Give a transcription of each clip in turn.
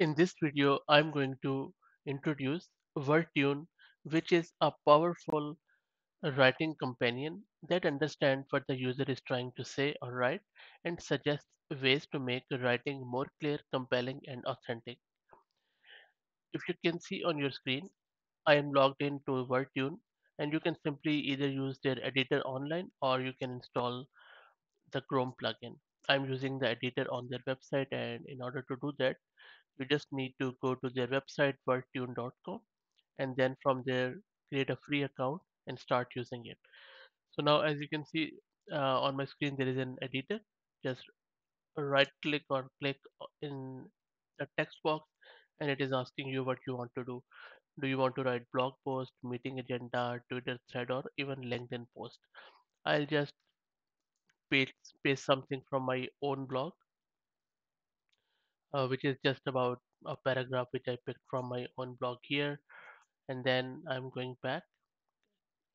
In this video, I'm going to introduce WordTune, which is a powerful writing companion that understands what the user is trying to say or write and suggests ways to make writing more clear, compelling, and authentic. If you can see on your screen, I am logged into WordTune, and you can simply either use their editor online or you can install the Chrome plugin. I'm using the editor on their website, and in order to do that, you just need to go to their website wordtune.com and then from there create a free account and start using it. So now as you can see on my screen there is an editor. Just right click or click in the text box and it is asking you what you want to do. Do you want to write blog post, meeting agenda, Twitter thread, or even LinkedIn post? I'll just paste something from my own blog, which is just about a paragraph which I picked from my own blog here, and then I'm going back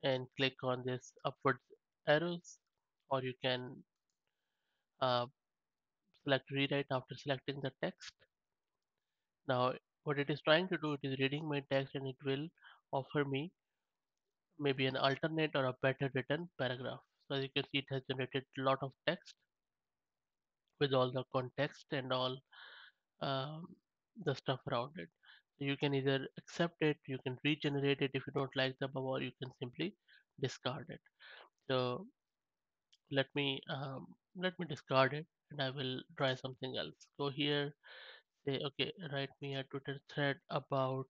and click on this upwards arrows, or you can uh, select rewrite after selecting the text. Now what it is trying to do, it is reading my text and it will offer me maybe an alternate or a better written paragraph. So as you can see, it has generated a lot of text with all the context and all um, the stuff around it. So you can either accept it, you can regenerate it if you don't like the above, or you can simply discard it. So let me discard it and I will try something else. Go here, say okay, write me a Twitter thread about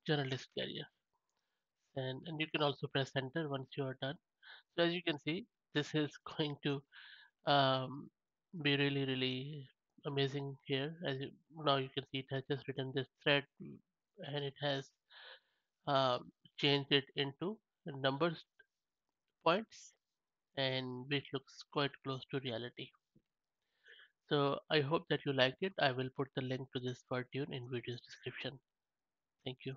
journalist career, and you can also press enter once you are done. So as you can see, this is going to um, be really amazing here. Now you can see it has just written this thread and it has changed it into numbers points and which looks quite close to reality. So I hope that you liked it. I will put the link to this cartoon in video's description. Thank you.